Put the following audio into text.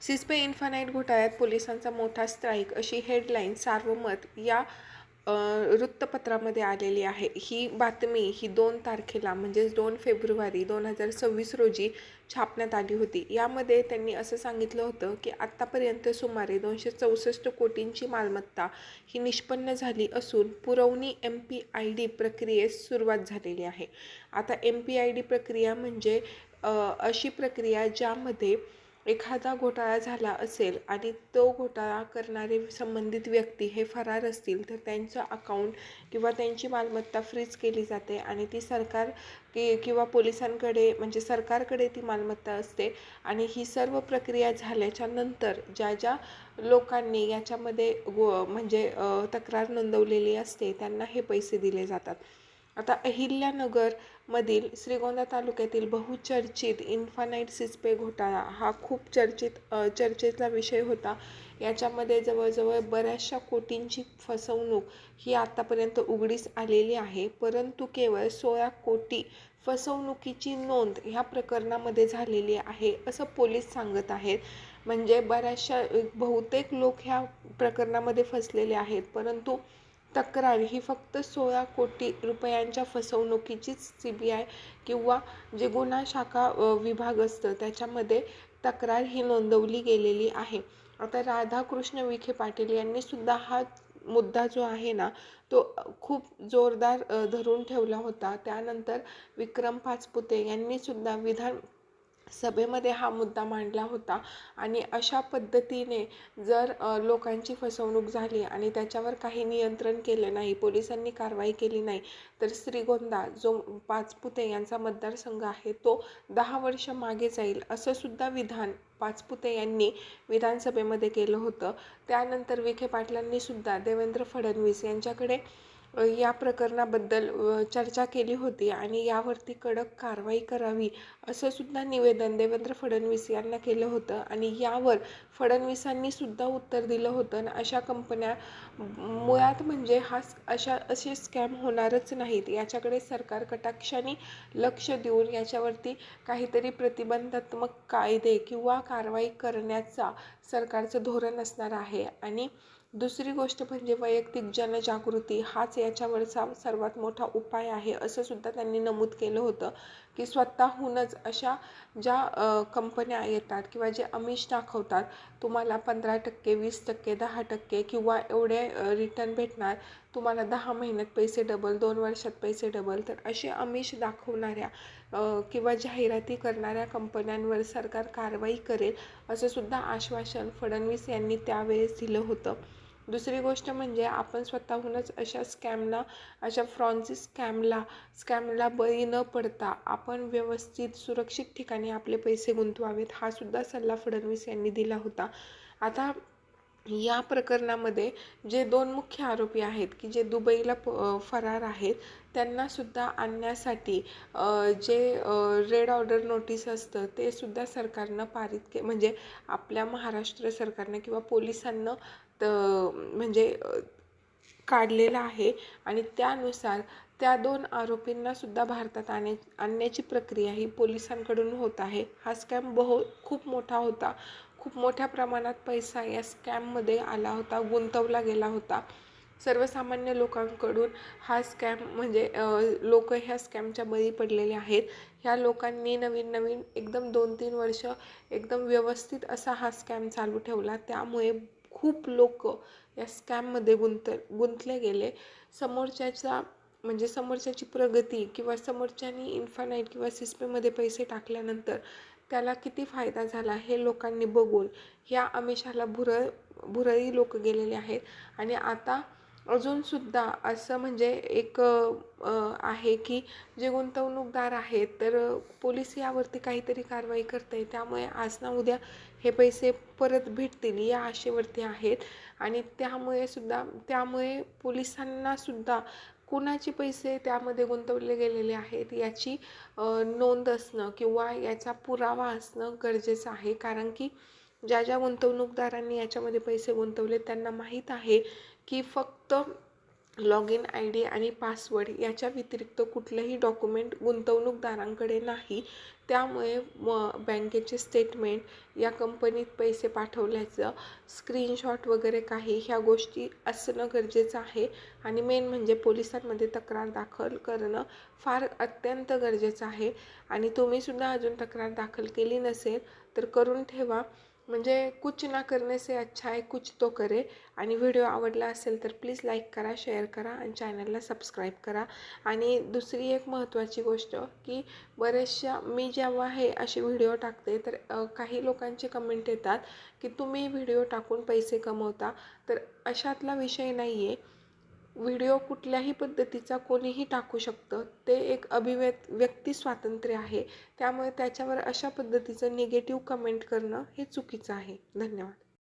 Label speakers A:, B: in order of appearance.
A: सिस्पे infinite घोटाळ्यात पोलिसांचा मोठा स्ट्राईक अशी हेडलाईन सार्वमत या वृत्तपत्रामध्ये आलेली आहे. ही बातमी ही 2 तारखेला म्हणजेच 2 फेब्रुवारी 2026 रोजी छापण्यात आली होती. यामध्ये त्यांनी असं सांगितलं होतं की आत्तापर्यंत सुमारे 264 कोटींची मालमत्ता ही निष्पन्न झाली असून पुरवणी MPID प्रक्रियेस सुरुवात झालेली आहे. आता MPID प्रक्रिया म्हणजे अशी प्रक्रिया ज्यामध्ये एखादा घोटाळा झाला असेल आणि तो घोटाळा करणारे संबंधित व्यक्ती हे फरार असतील तर त्यांचं अकाउंट किंवा त्यांची मालमत्ता फ्रीज केली जाते आणि ती सरकार किंवा पोलिसांकडे म्हणजे सरकारकडे ती मालमत्ता असते. आणि ही सर्व प्रक्रिया झाल्याच्या नंतर ज्या ज्या लोकांनी याच्यामध्ये म्हणजे तक्रार नोंदवलेली असते त्यांना हे पैसे दिले जातात. आता अहिल्यानगरमधील श्रीगोंदा तालुक्यातील बहुचर्चित इन्फानाईट सिस्पे घोटाळा हा खूप चर्चेचा विषय होता. याच्यामध्ये जवळजवळ बऱ्याचशा कोटींची फसवणूक ही आतापर्यंत उघडीस आलेली आहे. परंतु केवळ 16 कोटी फसवणुकीची नोंद ह्या प्रकरणामध्ये झालेली आहे असं पोलीस सांगत आहेत. म्हणजे बहुतेक लोक ह्या प्रकरणामध्ये फसलेले आहेत, परंतु तक्रार ही फक्त 16 कोटी रुपयांच्या फसवणुकीचीच CBI किंवा जे गुन्हा शाखा विभाग असतं त्याच्यामध्ये तक्रार ही नोंदवली गेलेली आहे. आता राधाकृष्ण विखे पाटील यांनी सुद्धा हा मुद्दा जो आहे ना तो खूप जोरदार धरून ठेवला होता. त्यानंतर विक्रम पाचपुते यांनी सुद्धा सभेमध्ये हा मुद्दा मांडला होता. आणि अशा पद्धतीने जर लोकांची फसवणूक झाली आणि त्याच्यावर काही नियंत्रण केलं नाही, पोलिसांनी कारवाई केली नाही, तर श्रीगोंदा जो पाचपुते यांचा मतदारसंघ आहे तो 10 वर्ष मागे जाईल असं सुद्धा विधान पाचपुते यांनी विधानसभेमध्ये केलं होतं. त्यानंतर विखे पाटलांनी सुद्धा देवेंद्र फडणवीस यांच्याकडे या प्रकरणाबद्दल चर्चा केली होती आणि यावरती कडक कारवाई करावी असं सुद्धा निवेदन देवेंद्र फडणवीस यांना केलं होतं. आणि यावर फडणवीसांनी सुद्धा उत्तर दिलं होतं. अशा कंपन्या मुळात म्हणजे असे स्कॅम होणारच नाहीत, याच्याकडे सरकार कटाक्षाने लक्ष देऊन याच्यावरती काहीतरी प्रतिबंधात्मक कायदे किंवा कारवाई करण्याचा सरकारचं धोरण असणार आहे. आणि दुसरी गोष्ट म्हणजे वैयक्तिक जनजागृती हाच याच्यावरचा सर्वात मोठा उपाय आहे असं सुद्धा त्यांनी नमूद केलं होतं की स्वतःहूनच अशा ज्या कंपन्या येतात किंवा जे आमिष दाखवतात, तुम्हाला 15%, 20%, 10% किंवा एवढे रिटर्न भेटणार, तुम्हाला 10 महिन्यात पैसे डबल, 2 वर्षात पैसे डबल, तर असे आमिष दाखवणाऱ्या किंवा जाहिराती करणाऱ्या कंपन्यांवर सरकार कारवाई करेल असं सुद्धा आश्वासन फडणवीस यांनी त्यावेळेस दिलं होतं. दुसरी गोष्ट म्हणजे आपण स्वतःहूनच अशा फ्रॉन्झी स्कॅमला बळी न पडता आपण व्यवस्थित सुरक्षित ठिकाणी आपले पैसे गुंतवावेत, हा सुद्धा सल्ला फडणवीस यांनी दिला होता. आता या प्रकरणामध्ये जे 2 मुख्य आरोपी आहेत की जे दुबईला फरार आहेत, त्यांना सुद्धा आणण्यासाठी जे रेड ऑर्डर नोटीस असतं ते सुद्धा सरकारनं म्हणजे आपल्या महाराष्ट्र सरकारनं किंवा पोलिसांना म्हणजे काढलेलं आहे. आणि त्यानुसार त्या 2 आरोपींना सुद्धा भारतात आणण्याची प्रक्रिया ही पोलिसांकडून होत आहे. हा स्कॅम खूप मोठा होता. खूप मोठ्या प्रमाणात पैसा या स्कॅममध्ये आला होता, गुंतवला गेला होता. सर्वसामान्य लोकांकडून हा स्कॅम म्हणजे लोक ह्या स्कॅमच्या बळी पडलेले आहेत. ह्या लोकांनी नवीन एकदम 2-3 वर्ष एकदम व्यवस्थित असा हा स्कॅम चालू ठेवला, त्यामुळे खूप लोक या स्कॅममध्ये गुंतले गेले. समोरच्याची प्रगती किंवा समोरच्यानी इन्फानाईट किंवा सिस्पेमध्ये पैसे टाकल्यानंतर त्याला किती फायदा झाला हे लोकांनी बघून ह्या आमिषाला भुरळी लोक गेलेले आहेत. आणि आता अजूनसुद्धा असं म्हणजे एक आहे की जे गुंतवणूकदार आहेत तर पोलीस यावरती काहीतरी कारवाई करते, त्यामुळे आज ना उद्या हे पैसे परत भेटतील या आशेवरती आहेत. आणि त्यामुळे पोलिसांना सुद्धा कुणाचे पैसे त्यामध्ये गुंतवले गेलेले आहेत याची नोंद असणं किंवा याचा पुरावा असणं गरजेचं आहे. कारण की ज्या गुंतवणूकदारांनी याच्यामध्ये पैसे गुंतवले त्यांना माहीत आहे की फक्त लॉग इन आय डी आणि पासवर्ड याच्या व्यतिरिक्त कुठलंही डॉक्युमेंट गुंतवणूकदारांकडे नाही. त्यामुळे बँकेचे स्टेटमेंट, या कंपनीत पैसे पाठवल्याचं स्क्रीनशॉट वगैरे काही ह्या गोष्टी असणं गरजेचं आहे. आणि मेन म्हणजे पोलिसांमध्ये तक्रार दाखल करणं फार अत्यंत गरजेचं आहे. आणि तुम्हीसुद्धा अजून तक्रार दाखल केली नसेल तर करून ठेवा. म्हणजे कुछ ना करने से अच्छा है कुछ तो करे. आणि व्हिडिओ आवडला असेल तर प्लीज लाईक करा, शेअर करा आणि चॅनलला सबस्क्राईब करा. आणि दुसरी एक महत्त्वाची गोष्ट की बऱ्याचशा मी जेव्हा हे असे व्हिडिओ टाकते तर काही लोकांचे कमेंट येतात की तुम्ही व्हिडिओ टाकून पैसे कमवता. तर अशातला विषय नाही आहे. व्हिडिओ कुठल्याही पद्धतीचा कोणीही टाकू शकतं. ते एक व्यक्ती स्वातंत्र्य आहे. त्यामुळे त्याच्यावर अशा पद्धतीचं निगेटिव्ह कमेंट करणं हे चुकीचं आहे. धन्यवाद.